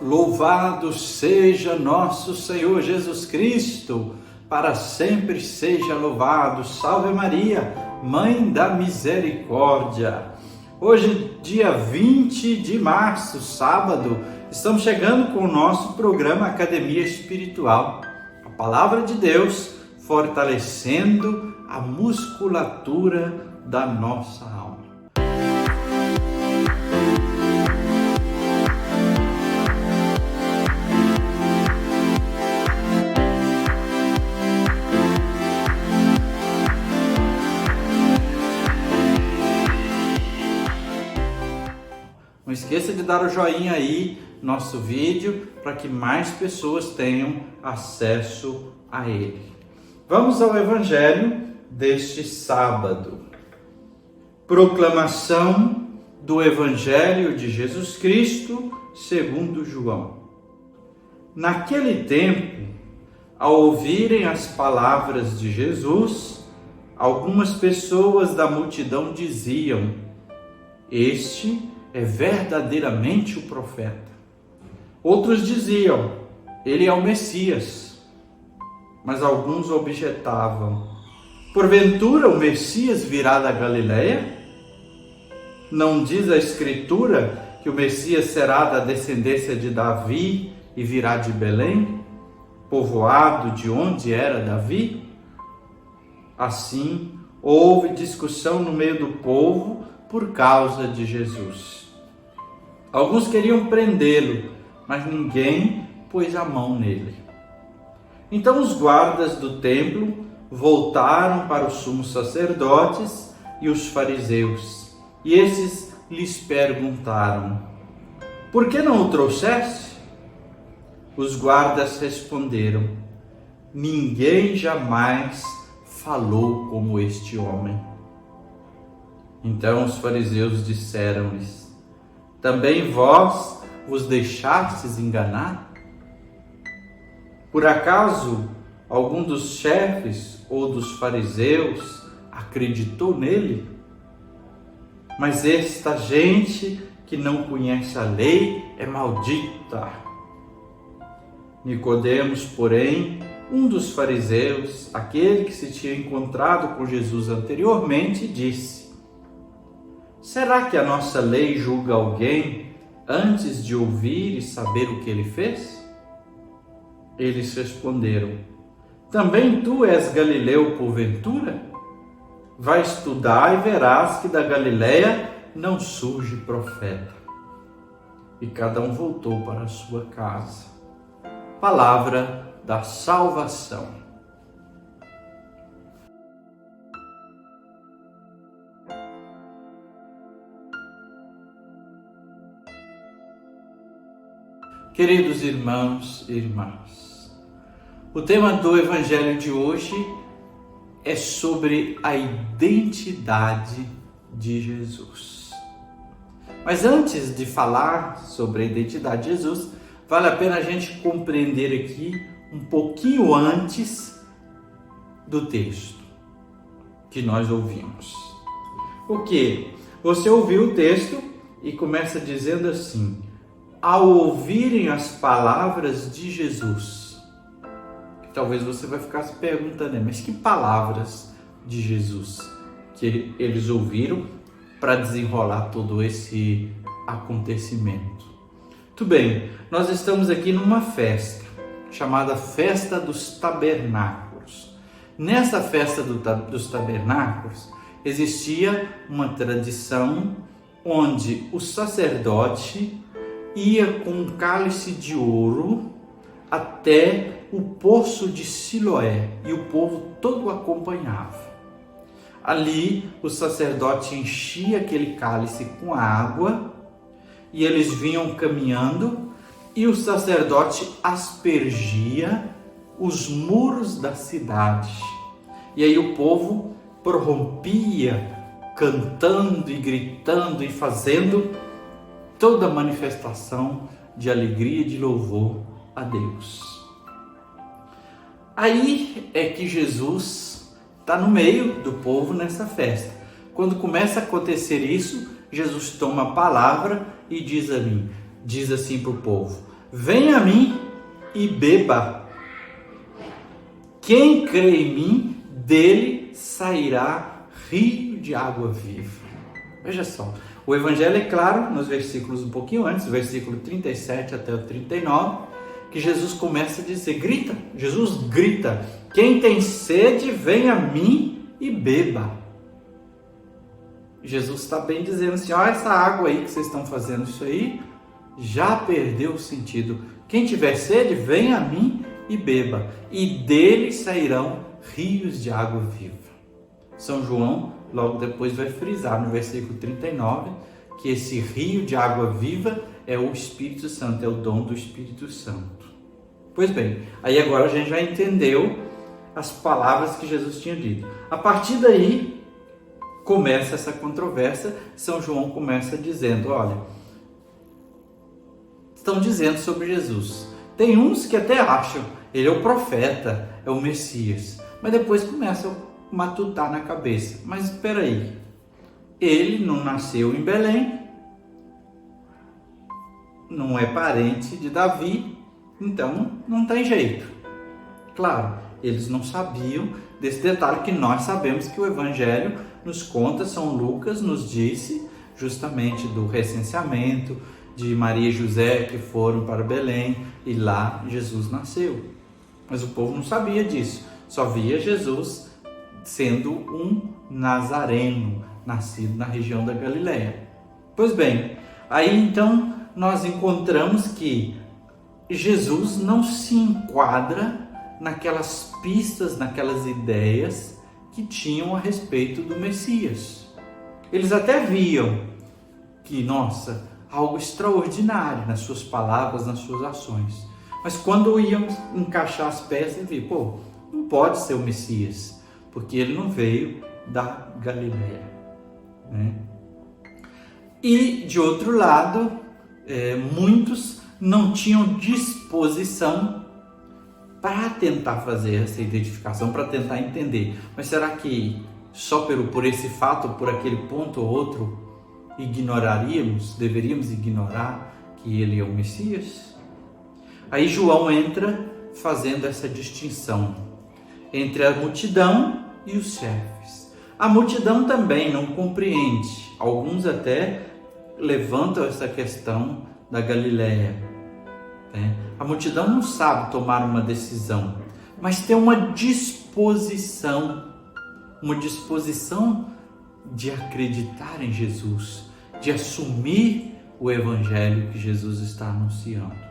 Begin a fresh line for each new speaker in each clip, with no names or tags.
Louvado seja nosso Senhor Jesus Cristo, para sempre seja louvado. Salve Maria, Mãe da Misericórdia. Hoje, dia 20 de março, sábado, estamos chegando com o nosso programa Academia Espiritual. A Palavra de Deus fortalecendo a musculatura da nossa alma. Não esqueça de dar o joinha aí no nosso vídeo para que mais pessoas tenham acesso a ele. Vamos ao Evangelho deste sábado. Proclamação do Evangelho de Jesus Cristo segundo João. Naquele tempo, ao ouvirem as palavras de Jesus, algumas pessoas da multidão diziam: "Este é verdadeiramente o profeta." Outros diziam: "Ele é o Messias." Mas alguns objetavam: "Porventura o Messias virá da Galileia? Não diz a Escritura que o Messias será da descendência de Davi e virá de Belém, povoado de onde era Davi?" Assim, houve discussão no meio do povo por causa de Jesus. Alguns queriam prendê-lo, mas ninguém pôs a mão nele. Então os guardas do templo voltaram para os sumos sacerdotes e os fariseus, e esses lhes perguntaram: "Por que não o trouxeste?" Os guardas responderam: "Ninguém jamais falou como este homem." Então os fariseus disseram-lhes: "Também vós vos deixastes enganar? Por acaso algum dos chefes ou dos fariseus acreditou nele? Mas esta gente que não conhece a lei é maldita." Nicodemos, porém, um dos fariseus, aquele que se tinha encontrado com Jesus anteriormente, disse: "Será que a nossa lei julga alguém antes de ouvir e saber o que ele fez?" Eles responderam: "Também tu és galileu porventura? Vai estudar e verás que da Galileia não surge profeta." E cada um voltou para a sua casa. Palavra da salvação. Queridos irmãos e irmãs, o tema do Evangelho de hoje é sobre a identidade de Jesus. Mas antes de falar sobre a identidade de Jesus, vale a pena a gente compreender aqui um pouquinho antes do texto que nós ouvimos. O que? Você ouviu o texto e começa dizendo assim: "Ao ouvirem as palavras de Jesus." Talvez você vai ficar se perguntando: mas que palavras de Jesus que eles ouviram para desenrolar todo esse acontecimento? Tudo bem, nós estamos aqui numa festa chamada Festa dos Tabernáculos. Nessa festa dos tabernáculos existia uma tradição onde o sacerdote ia com um cálice de ouro até o poço de Siloé e o povo todo o acompanhava. Ali o sacerdote enchia aquele cálice com água e eles vinham caminhando e o sacerdote aspergia os muros da cidade. E aí o povo prorrompia cantando e gritando e fazendo toda a manifestação de alegria e de louvor a Deus. Aí é que Jesus está no meio do povo nessa festa. Quando começa a acontecer isso, Jesus toma a palavra e diz assim para o povo: venha a mim e beba. Quem crê em mim, dele sairá rio de água viva. Veja só, o Evangelho é claro nos versículos um pouquinho antes, versículo 37 até o 39, que Jesus começa a dizer, grita, Jesus grita, quem tem sede, venha a mim e beba. Jesus está bem dizendo assim, olha essa água aí que vocês estão fazendo isso aí, já perdeu o sentido. Quem tiver sede, venha a mim e beba, e dele sairão rios de água viva. São João, logo depois, vai frisar no versículo 39, que esse rio de água viva é o Espírito Santo, é o dom do Espírito Santo. Pois bem, aí agora a gente já entendeu as palavras que Jesus tinha dito. A partir daí, começa essa controvérsia. São João começa dizendo, olha, estão dizendo sobre Jesus. Tem uns que até acham, ele é o profeta, é o Messias, mas depois começam a matutar na cabeça. Mas espera aí, ele não nasceu em Belém, não é parente de Davi, então não tem jeito. Claro, eles não sabiam desse detalhe que nós sabemos que o Evangelho nos conta. São Lucas nos disse justamente do recenseamento de Maria e José que foram para Belém e lá Jesus nasceu. Mas o povo não sabia disso, só via Jesus sendo um nazareno, nascido na região da Galileia. Pois bem, aí então nós encontramos que Jesus não se enquadra naquelas pistas, naquelas ideias que tinham a respeito do Messias. Eles até viam que, nossa, algo extraordinário nas suas palavras, nas suas ações. Mas quando iam encaixar as peças, viam, pô, não pode ser o Messias, porque ele não veio da Galileia, né? E, de outro lado, muitos não tinham disposição para tentar fazer essa identificação, para tentar entender. Mas será que só por esse fato, por aquele ponto ou outro, deveríamos ignorar que ele é o Messias? Aí João entra fazendo essa distinção entre a multidão e os chefes. A multidão também não compreende. Alguns até levantam essa questão da Galileia, né? A multidão não sabe tomar uma decisão, mas tem uma disposição de acreditar em Jesus, de assumir o Evangelho que Jesus está anunciando.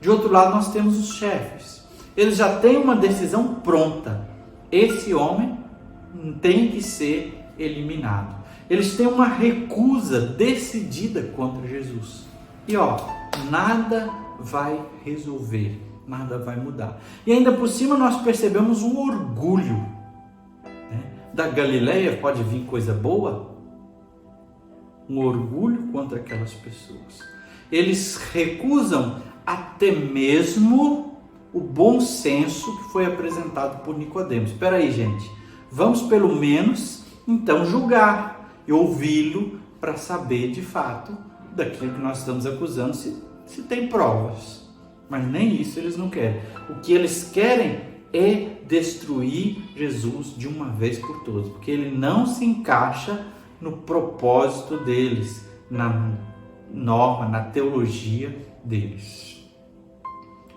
De outro lado, nós temos os chefes. Eles já têm uma decisão pronta. Esse homem tem que ser eliminado. Eles têm uma recusa decidida contra Jesus. E nada vai resolver, nada vai mudar. E ainda por cima nós percebemos um orgulho, né? Da Galileia pode vir coisa boa? Um orgulho contra aquelas pessoas. Eles recusam até mesmo o bom senso que foi apresentado por Nicodemos. Espera aí, gente, vamos pelo menos então julgar e ouvi-lo para saber de fato daquilo que nós estamos acusando, se tem provas. Mas nem isso eles não querem. O que eles querem é destruir Jesus de uma vez por todas, porque ele não se encaixa no propósito deles, na norma, na teologia deles.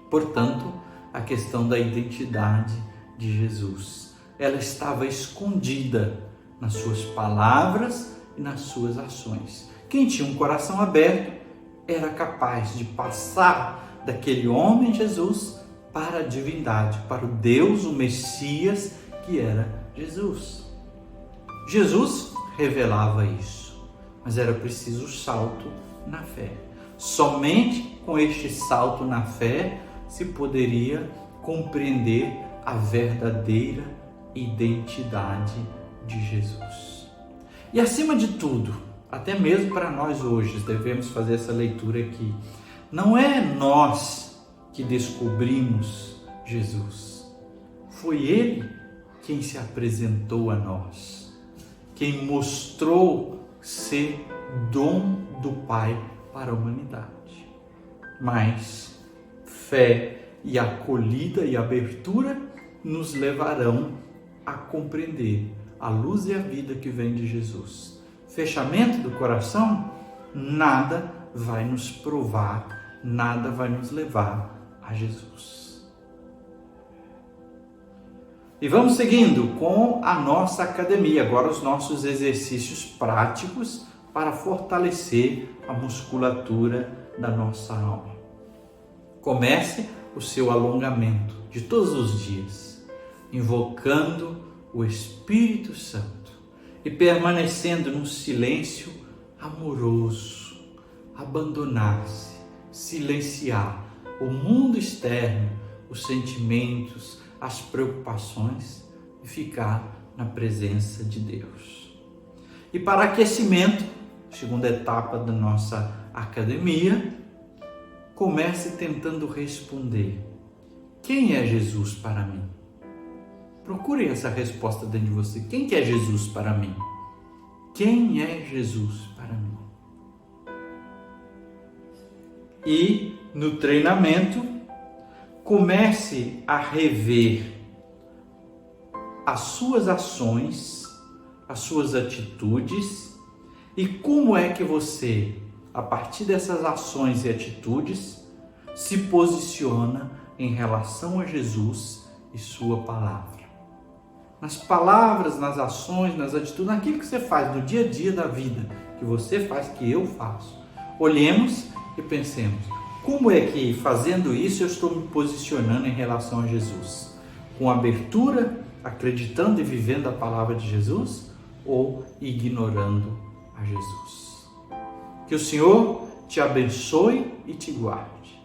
Portanto, a questão da identidade de Jesus, ela estava escondida nas suas palavras e nas suas ações. Quem tinha um coração aberto era capaz de passar daquele homem Jesus para a divindade, para o Deus, o Messias, que era Jesus. Jesus revelava isso, mas era preciso o salto na fé. Somente com este salto na fé se poderia compreender a verdadeira identidade de Jesus. E acima de tudo, até mesmo para nós hoje, devemos fazer essa leitura aqui. Não é nós que descobrimos Jesus. Foi Ele quem se apresentou a nós, quem mostrou ser dom do Pai para a humanidade. Mas fé e acolhida e abertura nos levarão a compreender a luz e a vida que vem de Jesus. Fechamento do coração, nada vai nos provar, nada vai nos levar a Jesus. E vamos seguindo com a nossa academia, agora os nossos exercícios práticos para fortalecer a musculatura da nossa alma. Comece o seu alongamento de todos os dias, invocando o Espírito Santo e permanecendo num silêncio amoroso, abandonar-se, silenciar o mundo externo, os sentimentos, as preocupações e ficar na presença de Deus. E para aquecimento, segunda etapa da nossa academia, comece tentando responder: quem é Jesus para mim? Procure essa resposta dentro de você. Quem que é Jesus para mim? Quem é Jesus para mim? E no treinamento, comece a rever as suas ações, as suas atitudes e como é que você, a partir dessas ações e atitudes, se posiciona em relação a Jesus e sua palavra. Nas palavras, nas ações, nas atitudes, naquilo que você faz no dia a dia da vida, que você faz, que eu faço. Olhemos e pensemos, como é que fazendo isso eu estou me posicionando em relação a Jesus? Com abertura, acreditando e vivendo a palavra de Jesus ou ignorando a Jesus? Que o Senhor te abençoe e te guarde.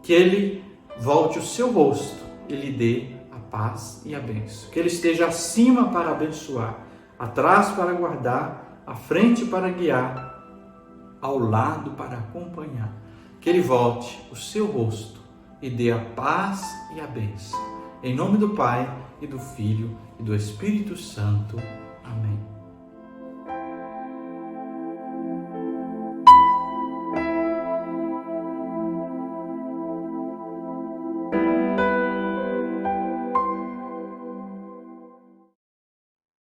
Que Ele volte o seu rosto e lhe dê a paz e a bênção. Que Ele esteja acima para abençoar, atrás para guardar, à frente para guiar, ao lado para acompanhar. Que Ele volte o seu rosto e dê a paz e a bênção. Em nome do Pai, e do Filho, e do Espírito Santo. Amém.